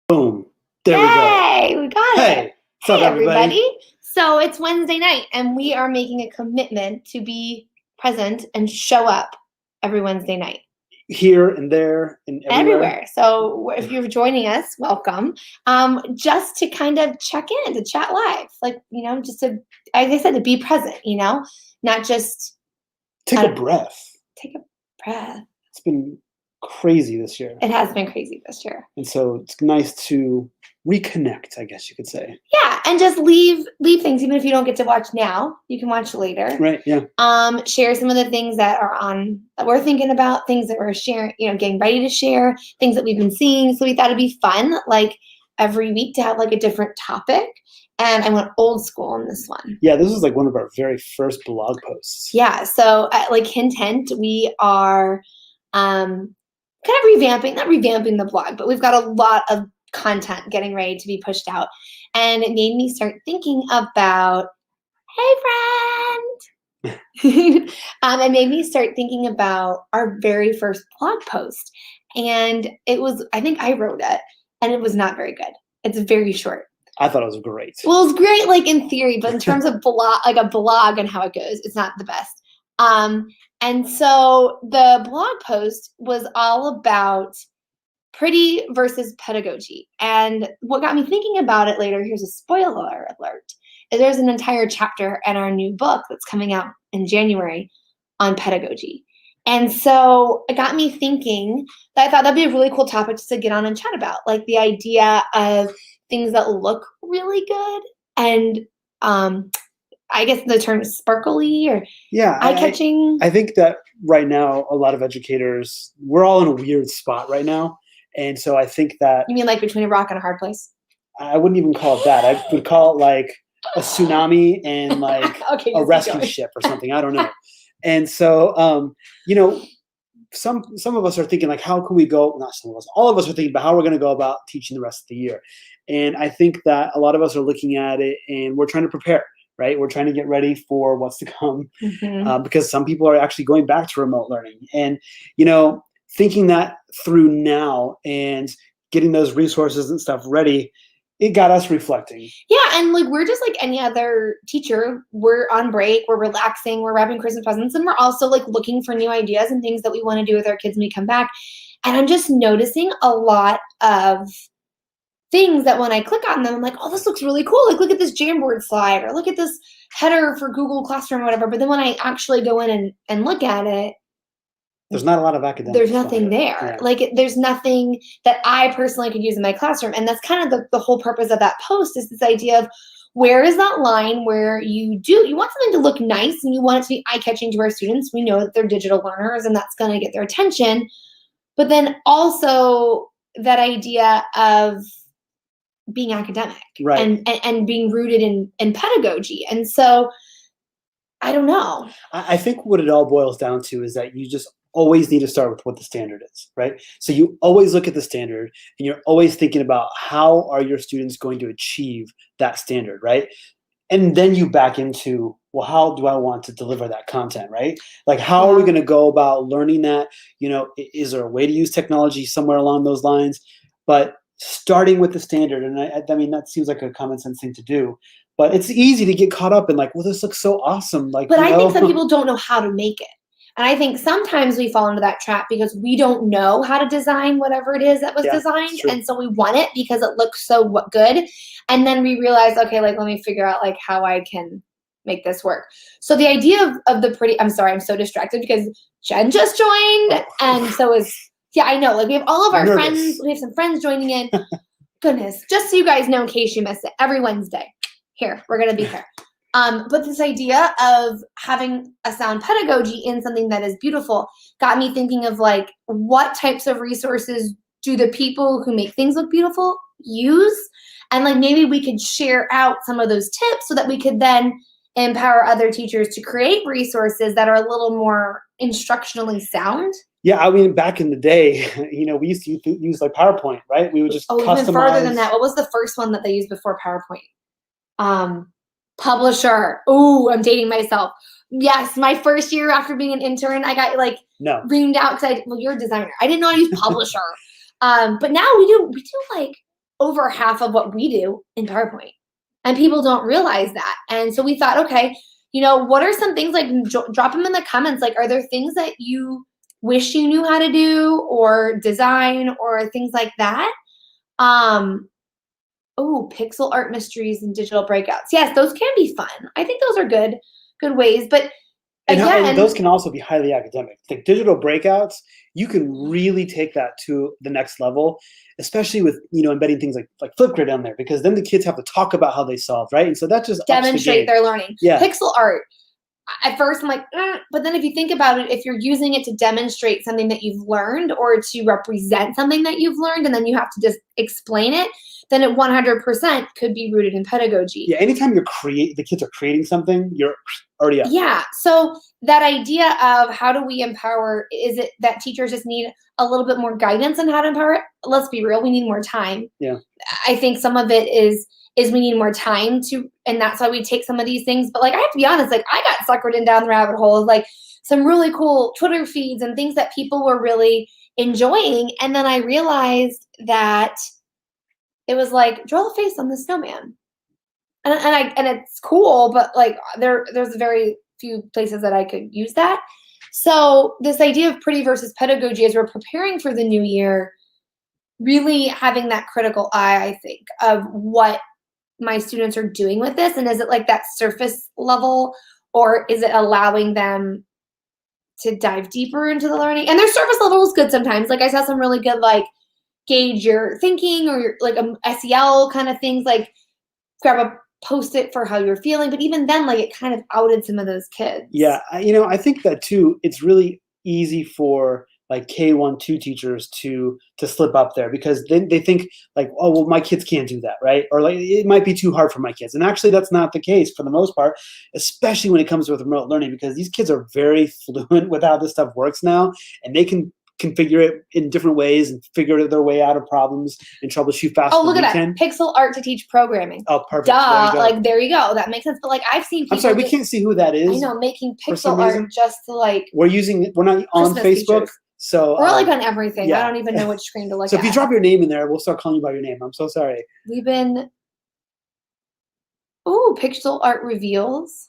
Boom. There we go. Hey, we got it. Hey, what's up, everybody? So it's Wednesday night, and we are making a commitment to be present and show up every Wednesday night. Here and there and everywhere. So if you're joining us, welcome. Just to kind of check in, to chat live, just to, like I said, to be present. Not just Take a breath. Take a breath. It's been crazy this year. It has been crazy this year. And so it's nice to reconnect, I guess you could say. Yeah, and just leave things, even if you don't get to watch now, you can watch later. Right, yeah. Share some of the things that we're thinking about, things that we're sharing, getting ready to share, things that we've been seeing. So we thought it'd be fun, like every week, to have like a different topic. And I went old school on this one. Yeah, this was like one of our very first blog posts. Yeah, so hint, we are kind of not revamping the blog, but we've got a lot of content getting ready to be pushed out. And it made me start thinking about, hey friend. It made me start thinking about our very first blog post. And I think I wrote it, and it was not very good. It's very short. I thought it was great. Well, it's great, like in theory, but in terms of a blog and how it goes, it's not the best. And so the blog post was all about pretty versus pedagogy. And what got me thinking about it later, here's a spoiler alert, is there's an entire chapter in our new book that's coming out in January on pedagogy. And so it got me thinking that I thought that'd be a really cool topic just to get on and chat about, like the idea of things that look really good and I guess the term is sparkly or eye-catching. I think that right now, a lot of educators, we're all in a weird spot right now. And so I think that... You mean like between a rock and a hard place? I wouldn't even call it that. I would call it like a tsunami and like a rescue ship or something. I don't know. And so, some of us are thinking like, how can we go? Not some of us. All of us are thinking about how we're going to go about teaching the rest of the year. And I think that a lot of us are looking at it and we're trying to prepare. Right? We're trying to get ready for what's to come because some people are actually going back to remote learning. And, thinking that through now and getting those resources and stuff ready, it got us reflecting. Yeah, and we're just like any other teacher. We're on break, we're relaxing, we're wrapping Christmas presents, and we're also looking for new ideas and things that we want to do with our kids when we come back. And I'm just noticing a lot of things that when I click on them, I'm like, oh, this looks really cool. Like, look at this Jamboard slide, or look at this header for Google Classroom or whatever. But then when I actually go in and look at it, there's not a lot of academic. There's nothing there. Yeah. There's nothing that I personally could use in my classroom. And that's kind of the whole purpose of that post, is this idea of where is that line where you want something to look nice and you want it to be eye-catching to our students. We know that they're digital learners and that's going to get their attention. But then also that idea of being academic, right, and being rooted in pedagogy. And so I don't know. I think what it all boils down to is that you just always need to start with what the standard is, right? So you always look at the standard and you're always thinking about how are your students going to achieve that standard, right? And then you back into, well, how do I want to deliver that content, right? Like, how are we going to go about learning that? Is there a way to use technology somewhere along those lines? But starting with the standard, and I mean, that seems like a common sense thing to do, but it's easy to get caught up in like, well, this looks so awesome. But I think some people don't know how to make it. And I think sometimes we fall into that trap because we don't know how to design whatever it is that was designed. And so we want it because it looks so good. And then we realize, okay, let me figure out how I can make this work. So the idea of the pretty, I'm sorry, I'm so distracted because Jen just joined. And so yeah, I know. We have all of our friends. We have some friends joining in. Goodness, just so you guys know, in case you missed it, every Wednesday, here, we're going to be here. But this idea of having a sound pedagogy in something that is beautiful got me thinking of what types of resources do the people who make things look beautiful use? And maybe we could share out some of those tips so that we could then empower other teachers to create resources that are a little more instructionally sound. Yeah, I mean, back in the day, we used to use PowerPoint, right? We would just customize. Even further than that. What was the first one that they used before PowerPoint? Publisher. Ooh, I'm dating myself. Yes, my first year after being an intern, I got reamed out because you're a designer. I didn't know how to use Publisher. But now we do over half of what we do in PowerPoint. And people don't realize that. And so we thought, okay, what are some things, like drop them in the comments. Like, are there things that you wish you knew how to do or design or things like that? Pixel art mysteries and digital breakouts. Yes, those can be fun. I think those are good ways. But again, and those can also be highly academic. Like digital breakouts, you can really take that to the next level, especially with embedding things like Flipgrid on there, because then the kids have to talk about how they solved, right? And so that just demonstrate their learning. Yeah. Pixel art. At first, I'm like, but then if you think about it, if you're using it to demonstrate something that you've learned or to represent something that you've learned, and then you have to just explain it, then it 100% could be rooted in pedagogy. Yeah, anytime the kids are creating something, you're already up. Yeah, so that idea of how do we empower, is it that teachers just need a little bit more guidance on how to empower it? Let's be real, we need more time. Yeah. I think some of it is we need more time and that's why we take some of these things. But like, I have to be honest, like I got suckered in down the rabbit hole of like some really cool Twitter feeds and things that people were really enjoying. And then I realized that it was like, draw a face on the snowman. And it's cool, but like there's very few places that I could use that. So this idea of pretty versus pedagogy, as we're preparing for the new year, really having that critical eye, I think, of what my students are doing with this. And is it like that surface level, or is it allowing them to dive deeper into the learning? And their surface level is good sometimes. Like I saw some really good, like gauge your thinking or like SEL kind of things, like grab a Post-it for how you're feeling. But even then, like it kind of outed some of those kids. Yeah, I think that too, it's really easy for like K1, 2 teachers to slip up there, because then they think like, oh, well, my kids can't do that, right? Or like, it might be too hard for my kids. And actually that's not the case for the most part, especially when it comes with remote learning, because these kids are very fluent with how this stuff works now, and they can configure it in different ways and figure their way out of problems and troubleshoot faster. Oh, look at that. Pixel art to teach programming. Oh, perfect. Duh. There you go. That makes sense. But like I've seen people. I'm sorry, we can't see who that is. I know, making pixel art just to like. We're not on Facebook. Teachers. So we're like on everything. Yeah. I don't even know which screen to look at. So if you drop your name in there, we'll start calling you by your name. I'm so sorry. We've been. Oh, pixel art reveals.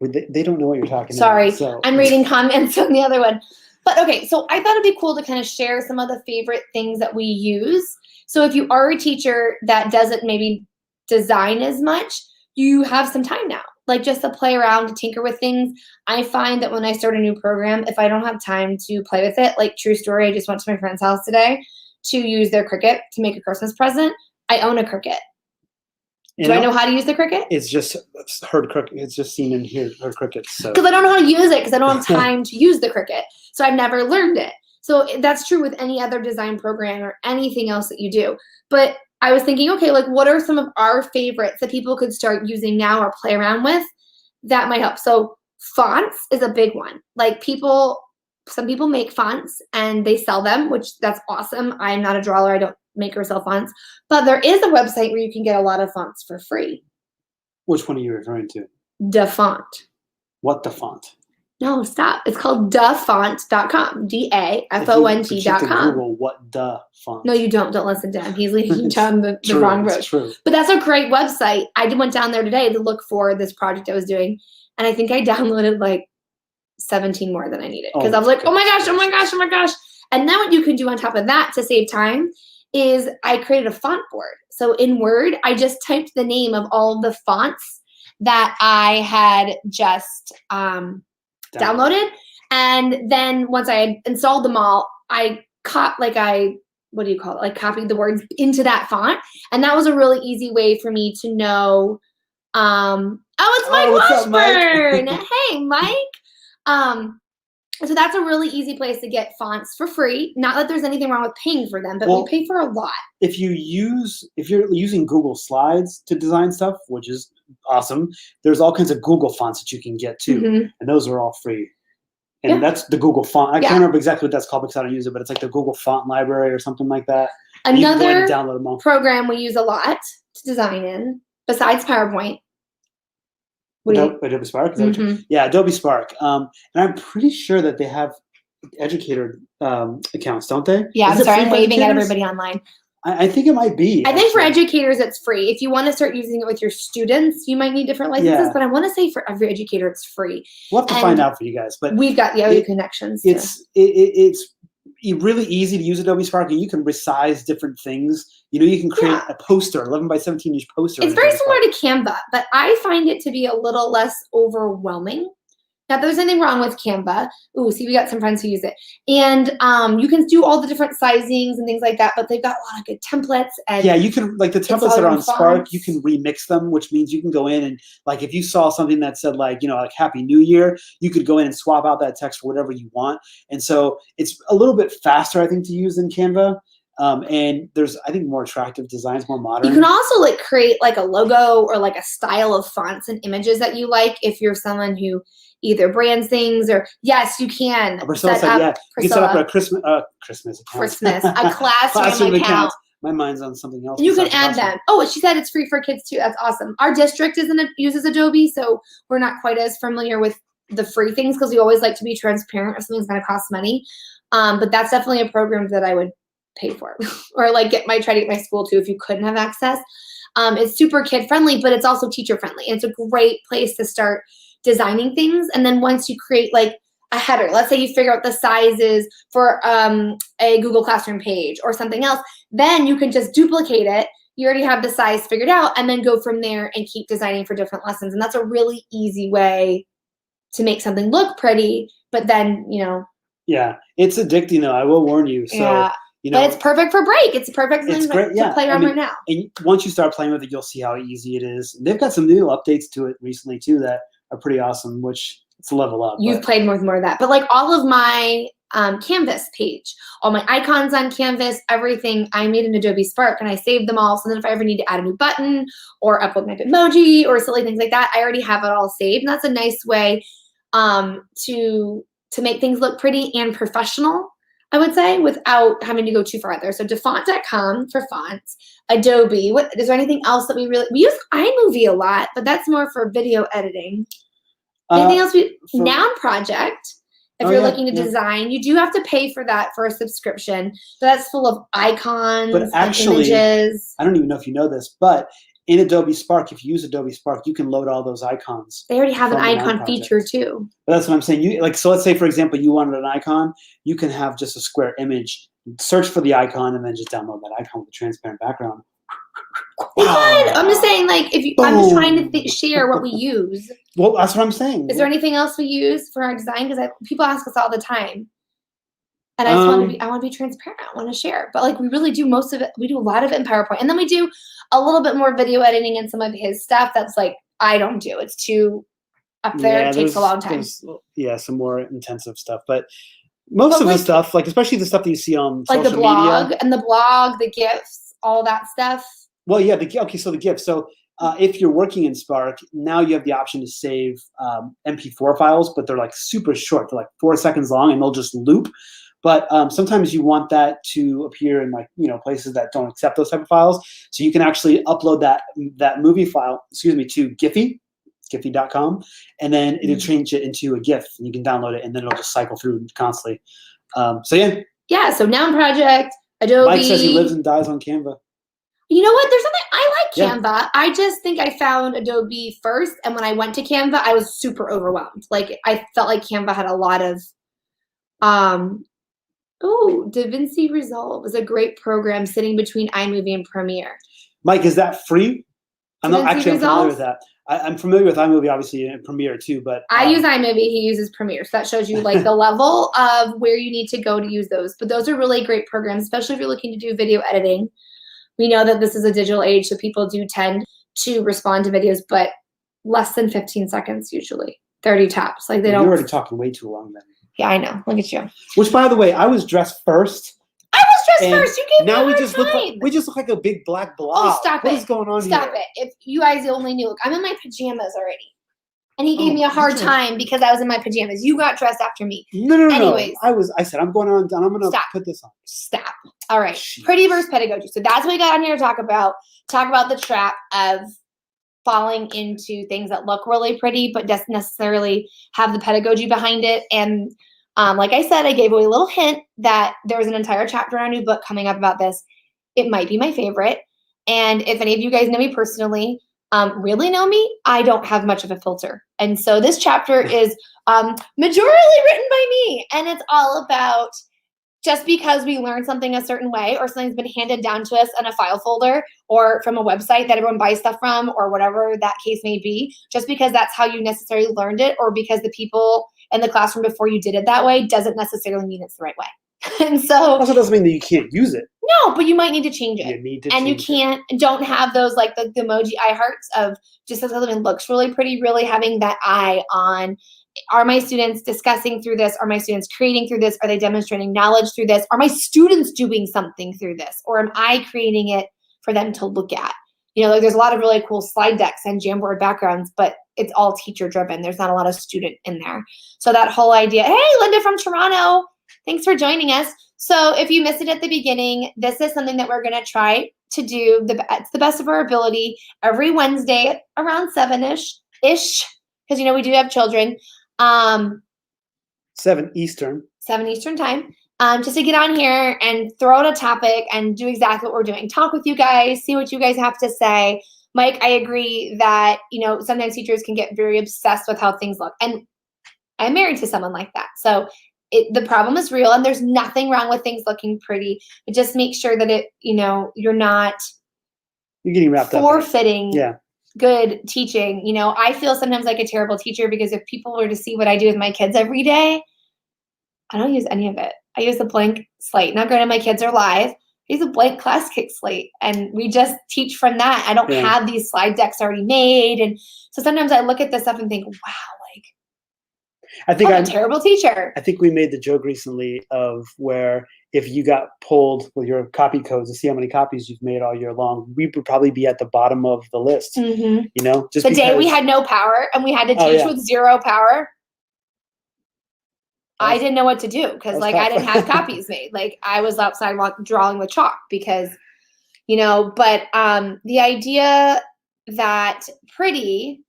They don't know what you're talking about. Sorry. I'm reading comments on the other one. But okay, so I thought it'd be cool to kind of share some of the favorite things that we use. So if you are a teacher that doesn't maybe design as much, you have some time now, like just to play around, to tinker with things. I find that when I start a new program, if I don't have time to play with it, like true story, I just went to my friend's house today to use their Cricut to make a Christmas present. I own a Cricut. Do I know how to use the Cricut? It's just heard Cricut. It's just seen and heard Cricut. So. Because I don't know how to use it, because I don't have time to use the Cricut. So I've never learned it. So that's true with any other design program or anything else that you do. But I was thinking, okay, like what are some of our favorites that people could start using now or play around with that might help? So fonts is a big one. Like some people make fonts and they sell them, which that's awesome. I'm not a drawer. I don't make or sell fonts. But there is a website where you can get a lot of fonts for free. Which one are you referring to? Da Font. What the font? No, stop. It's called dafont.com. DAFONT.com. Google what the font. No, you don't. Don't listen to him. He's leading you down the wrong road. True. But that's a great website. I went down there today to look for this project I was doing, and I think I downloaded like 17 more than I needed, because I was like, oh my gosh. And then what you can do on top of that to save time is I created a font board. So in Word, I just typed the name of all the fonts that I had just downloaded. And then once I had installed them all, I copied the words into that font. And that was a really easy way for me to know, it's Mike Washburn. Hey, Mike. So that's a really easy place to get fonts for free. Not that there's anything wrong with paying for them, but we pay for a lot. If you're using Google Slides to design stuff, which is awesome, there's all kinds of Google fonts that you can get too. Mm-hmm. And those are all free. And that's the Google font. I can't remember exactly what that's called because I don't use it, but it's like the Google font library or something like that. Another program we use a lot to design in, besides PowerPoint. Adobe Spark? Mm-hmm. Yeah, Adobe Spark. And I'm pretty sure that they have educator accounts, don't they? Yeah, I'm sorry, I'm waving at everybody online. I think it might be. I think for educators, it's free. If you want to start using it with your students, you might need different licenses. But I want to say for every educator, it's free. We'll have to find out for you guys. But we've got connections. It's really easy to use Adobe Spark, and you can resize different things. You can create a poster, 11 by 17 inch poster. It's very similar to Canva, but I find it to be a little less overwhelming. Not that there's anything wrong with Canva. Ooh, see, we got some friends who use it. And you can do all the different sizings and things like that, but they've got a lot of good templates. And you can, like the templates that are on Spark, you can remix them, which means you can go in and, like, if you saw something that said, like, like Happy New Year, you could go in and swap out that text for whatever you want. And so it's a little bit faster, I think, to use than Canva. And there's, I think, more attractive designs, more modern. You can also like create like a logo or like a style of fonts and images that you like if you're someone who either brands things or yes, you can. Priscilla said, you can set up a Christmas account. A classroom account. My mind's on something else. You can add them. Oh, she said it's free for kids too. That's awesome. Our district uses Adobe, so we're not quite as familiar with the free things because we always like to be transparent if something's going to cost money. But that's definitely a program that I would pay for or like try to get my school to if you couldn't have access. It's super kid friendly, but it's also teacher friendly. It's a great place to start designing things. And then once you create like a header, let's say you figure out the sizes for a Google Classroom page or something else, then you can just duplicate it. You already have the size figured out and then go from there and keep designing for different lessons. And that's a really easy way to make something look pretty, but then, Yeah, it's addicting though, I will warn you. So, but it's perfect for break. It's perfect thing to play around right now. And once you start playing with it, you'll see how easy it is. And they've got some new updates to it recently too that are pretty awesome, which it's a level up. You've played with more of that. But like all of my Canvas page, all my icons on Canvas, everything I made in Adobe Spark and I saved them all. So then if I ever need to add a new button or upload my Bitmoji or silly things like that, I already have it all saved. And that's a nice way to make things look pretty and professional, I would say, without having to go too far there. So defont.com for fonts, Adobe. Is there anything else that we use iMovie a lot, but that's more for video editing. Anything else? Noun Project. If you're looking to design, you do have to pay for that for a subscription. But that's full of icons, but actually, images. I don't even know if you know this, but in Adobe Spark, if you use Adobe Spark, you can load all those icons. They already have an icon feature too. But that's what I'm saying. So let's say, for example, you wanted an icon. You can have just a square image, search for the icon, and then just download that icon with a transparent background. I'm just saying, like, I'm just trying to share what we use. Well, that's what I'm saying. Is there anything else we use for our design? Because people ask us all the time. And I just want to be transparent. I want to share. But like we really do most of it. We do a lot of it in PowerPoint. And then we do a little bit more video editing and some of his stuff that's like I don't do. It's too up there. It takes a long time. Some more intensive stuff. But most of the stuff, like especially the stuff that you see on social media. Like the blog and the blog, the GIFs, all that stuff. Well, yeah. So the GIFs. So if you're working in Spark, now you have the option to save MP4 files, but they're like super short. They're like 4 seconds long and they'll just loop. But sometimes you want that to appear in places that don't accept those type of files. So you can actually upload that movie file, to Giphy, Giphy.com, and then it'll change it into a GIF, and you can download it, and then it'll just cycle through constantly. Yeah. So Noun Project, Adobe. Mike says he lives and dies on Canva. You know what? There's something I like Canva. Yeah. I just think I found Adobe first, and when I went to Canva, I was super overwhelmed. Like I felt like Canva had a lot of DaVinci Resolve is a great program sitting between iMovie and Premiere. Mike, is that free? I'm familiar with that. I'm familiar with iMovie, obviously, and Premiere too. But I use iMovie. He uses Premiere, so that shows you like the level of where you need to go to use those. But those are really great programs, especially if you're looking to do video editing. We know that this is a digital age, so people do tend to respond to videos, but less than 15 seconds usually. 30 tops. Like they don't. You're already talking way too long then. Yeah, I know. Look at you. Which, by the way, I was dressed first. I was dressed first. You gave me a hard time. We just look like a big black blob. Oh, stop it. What is going on here? Stop it. If you guys only knew. Look, I'm in my pajamas already. And he gave me a hard time because I was in my pajamas. You got dressed after me. No. Anyways. I said, I'm going on. I'm going to put this on. Stop. All right. Jeez. Pretty versus pedagogy. So that's what we got on here to talk about. Talk about the trap of falling into things that look really pretty, but doesn't necessarily have the pedagogy behind it. And like I said, I gave away a little hint that there's an entire chapter in our new book coming up about this. it might be my favorite. And if any of you guys know me personally, really know me, I don't have much of a filter. And so this chapter is majorly written by me. And it's all about just because we learned something a certain way or something's been handed down to us in a file folder or from a website that everyone buys stuff from or whatever that case may be, just because that's how you necessarily learned it or because the people in the classroom before you did it that way doesn't necessarily mean it's the right way. And so also doesn't mean that you can't use it. No, but you might need to change it. You need to and you change don't have those like the emoji eye hearts of just as something looks really pretty, really having that eye on. Are my students discussing through this? Are my students creating through this? Are they demonstrating knowledge through this? Are my students doing something through this? Or am I creating it for them to look at? You know, like there's a lot of really cool slide decks and Jamboard backgrounds, but it's all teacher driven. There's not a lot of student in there. So that whole idea, hey, Linda from Toronto, thanks for joining us. So if you missed it at the beginning, this is something that we're going to try to do. It's the best of our ability every Wednesday around 7-ish, because, you know, we do have children. 7 Eastern. 7 Eastern time. Just to get on here and throw out a topic and do exactly what we're doing. Talk with you guys, see what you guys have to say. Mike, I agree that, you know, sometimes teachers can get very obsessed with how things look. And I'm married to someone like that. So the problem is real and there's nothing wrong with things looking pretty. But just make sure that you're getting wrapped forfeiting up. Good teaching. You know, I feel sometimes like a terrible teacher because if people were to see what I do with my kids every day, I don't use any of it. I use a blank slate. Now, granted, my kids are live. I use a blank class kick slate, and we just teach from that. I don't have these slide decks already made, and so sometimes I look at this stuff and think, wow, I'm a terrible teacher. I think we made the joke recently of where if you got pulled with your copy codes to see how many copies you've made all year long, we would probably be at the bottom of the list. Mm-hmm. You know, just the day we had no power and we had to teach with 0 power. I didn't know what to do because I didn't have copies made. Like I was outside drawing with chalk because, you know, but the idea that pretty,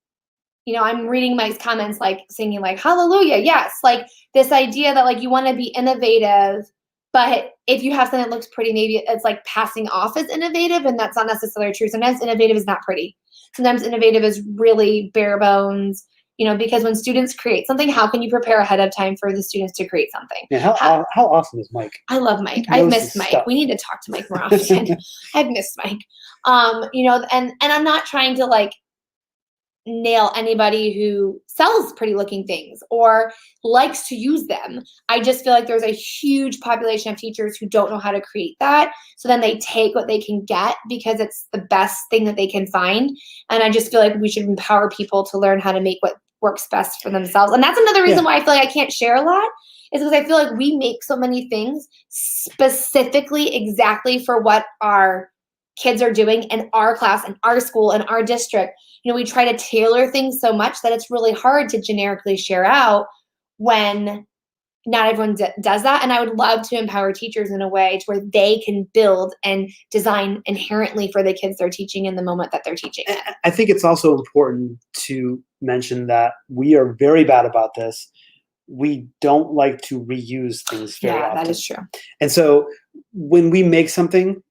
you know, I'm reading Mike's comments, like singing like, hallelujah. Yes. Like this idea that like you want to be innovative, but if you have something that looks pretty, maybe it's like passing off as innovative and that's not necessarily true. Sometimes innovative is not pretty. Sometimes innovative is really bare bones, you know, because when students create something, how can you prepare ahead of time for the students to create something? Yeah, how awesome is Mike? I love Mike. I've missed Mike. We need to talk to Mike more often. I've missed Mike. You know, and I'm not trying to like nail anybody who sells pretty looking things or likes to use them. I just feel like there's a huge population of teachers who don't know how to create that. So then they take what they can get because it's the best thing that they can find. And I just feel like we should empower people to learn how to make what works best for themselves. And that's another reason why I feel like I can't share a lot is because I feel like we make so many things specifically exactly for what our kids are doing in our class, in our school, in our district. You know, we try to tailor things so much that it's really hard to generically share out when not everyone does that. And I would love to empower teachers in a way to where they can build and design inherently for the kids they're teaching in the moment that they're teaching it. I think it's also important to mention that we are very bad about this. We don't like to reuse things very often. Yeah, that is true. And so when we make something,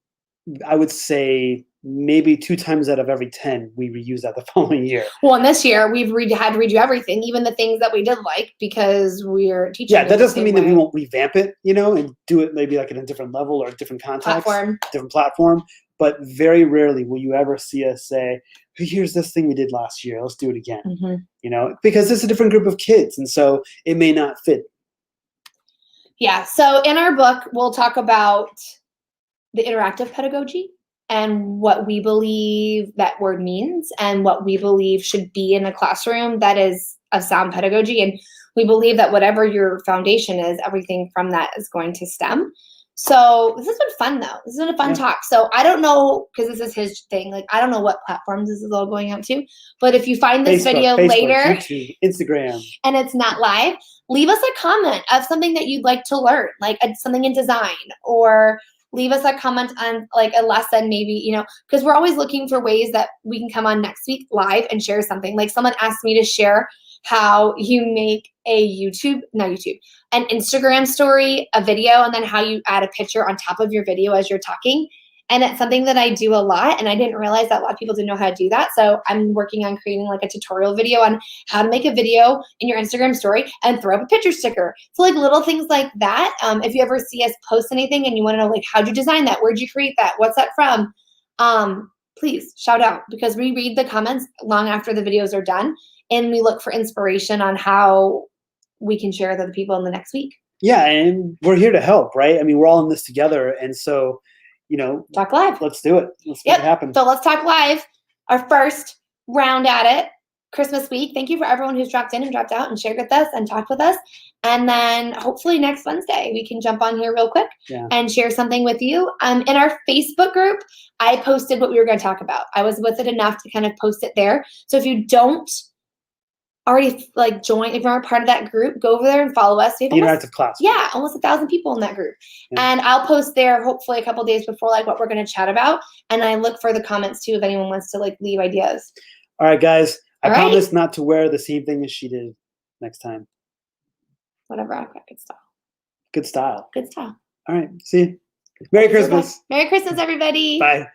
I would say maybe 2 times out of every 10, we reuse that the following year. Well, and this year we've had to redo everything, even the things that we did like because we're teaching. Yeah, that doesn't mean that we won't revamp it, you know, and do it maybe like in a different level or a different context, different platform. But very rarely will you ever see us say, hey, here's this thing we did last year. Let's do it again. Mm-hmm. You know, because it's a different group of kids. And so it may not fit. Yeah. So in our book, we'll talk about the interactive pedagogy and what we believe that word means and what we believe should be in a classroom that is of sound pedagogy. And we believe that whatever your foundation is, everything from that is going to stem. So this has been fun though. This has been a fun talk. So I don't know, because this is his thing, like I don't know what platforms this is all going out to, but if you find this video later, YouTube, Instagram, and it's not live, leave us a comment of something that you'd like to learn, like something in design, or leave us a comment on like a lesson maybe, you know, because we're always looking for ways that we can come on next week live and share something. Like someone asked me to share how you make an Instagram story, a video, and then how you add a picture on top of your video as you're talking. And it's something that I do a lot, and I didn't realize that a lot of people didn't know how to do that. So I'm working on creating like a tutorial video on how to make a video in your Instagram story and throw up a picture sticker. So like little things like that. If you ever see us post anything and you want to know like how'd you design that, where'd you create that, what's that from, please shout out, because we read the comments long after the videos are done, and we look for inspiration on how we can share with other people in the next week. Yeah, and we're here to help, right? I mean, we're all in this together, and so, talk live. Let's do it. Let's make it happen. So let's talk live. Our first round at it, Christmas week. Thank you for everyone who's dropped in and dropped out and shared with us and talked with us. And then hopefully next Wednesday we can jump on here real quick and share something with you. In our Facebook group, I posted what we were going to talk about. I was with it enough to kind of post it there. So if you don't already like join, if you aren't part of that group, go over there and follow us. The interactive class. Yeah, almost 1,000 people in that group. And I'll post there hopefully a couple days before like what we're going to chat about. And I look for the comments too if anyone wants to like leave ideas. All right, guys. I promise not to wear the same thing as she did next time. Whatever. I've got good style. Good style. Good style. All right. See you. Merry Christmas. Merry Christmas, everybody. Bye.